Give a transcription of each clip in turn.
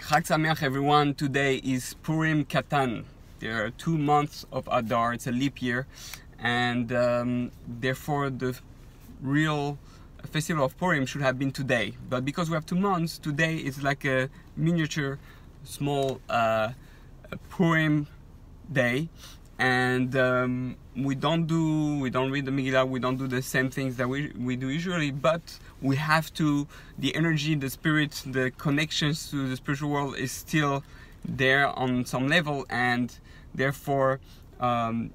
Chag Sameach everyone. Today is Purim Katan. There are 2 months of Adar. It's a leap year, and therefore the real festival of Purim should have been today. But because we have 2 months, today is like a miniature, small Purim day, and we don't read the Megillah, we don't do the same things that we do usually, but we have to. The energy, the spirit, the connections to the spiritual world is still there on some level, and therefore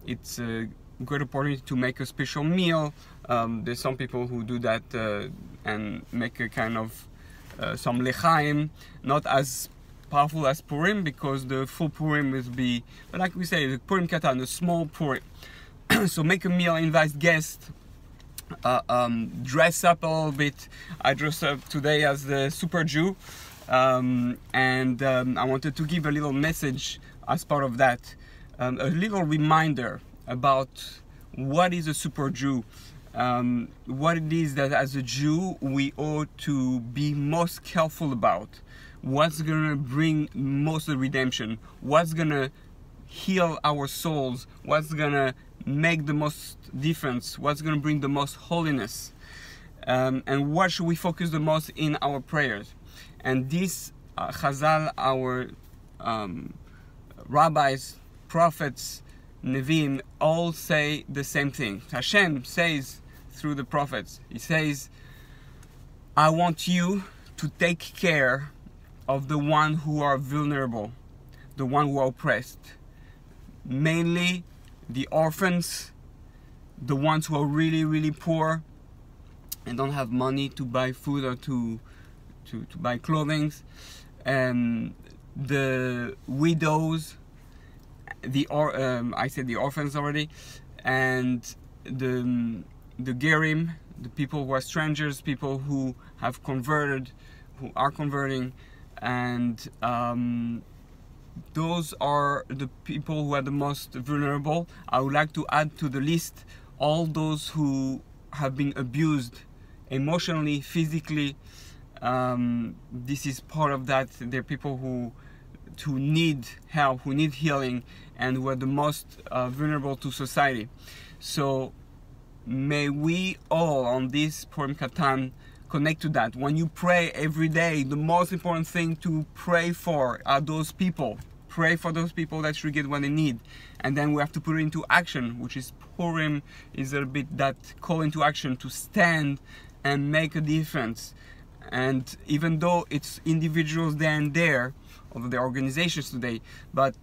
it's a great opportunity to make a special meal. There's some people who do that and make a kind of some lechaim, not as powerful as Purim, because the full Purim will be, but like we say, the Purim Katan, the small Purim. So make a meal, invite guests, dress up a little bit. I dressed up today as the super Jew, and I wanted to give a little message as part of that, a little reminder about what is a super Jew, what it is that as a Jew we ought to be most careful about, what's gonna bring most of the redemption, what's gonna heal our souls, what's gonna make the most difference, what's gonna bring the most holiness, and what should we focus the most in our prayers. And this Chazal, our rabbis, prophets, Nevi'im, all say the same thing. Hashem says through the prophets, he says, I want you to take care of the one who are vulnerable, the one who are oppressed, mainly the orphans, the ones who are really, really poor and don't have money to buy food or to buy clothing, the widows, I said the orphans already, and the gerim, the people who are strangers, people who have converted, who are converting, and those are the people who are the most vulnerable. I would like to add to the list all those who have been abused emotionally, physically. This is part of that. They're people who need help, who need healing, and who are the most vulnerable to society. So may we all on this Purim Katan connect to that. When you pray every day, the most important thing to pray for are those people. Pray for those people that should get what they need. And then we have to put it into action, which is Purim is a bit that call into action to stand and make a difference. And even though it's individuals there and there, although there are organizations today, but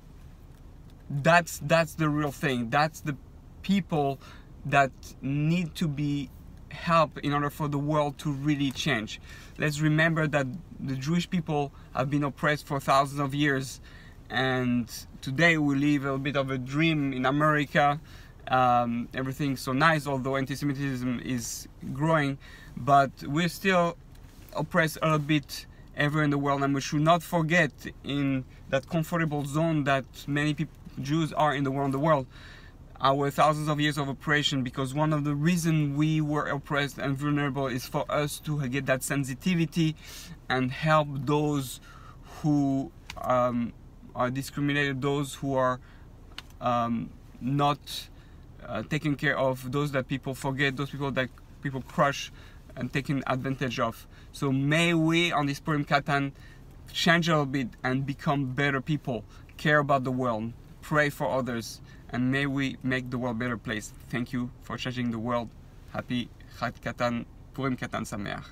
that's the real thing. That's the people that need to be helped in order for the world to really change. Let's remember that the Jewish people have been oppressed for thousands of years, and today we live a bit of a dream in America. Everything's so nice, although anti-Semitism is growing, but we're still oppressed a little bit everywhere in the world, and we should not forget in that comfortable zone that many Jews are in the world, our thousands of years of oppression, because one of the reasons we were oppressed and vulnerable is for us to get that sensitivity and help those who are discriminated, those who are not taken care of, those that people forget, those people that people crush and taken advantage of. So may we on this Purim Katan change a little bit and become better people, care about the world, pray for others, and may we make the world a better place. Thank you for changing the world. Happy Chag Katan, Purim Katan Sameach.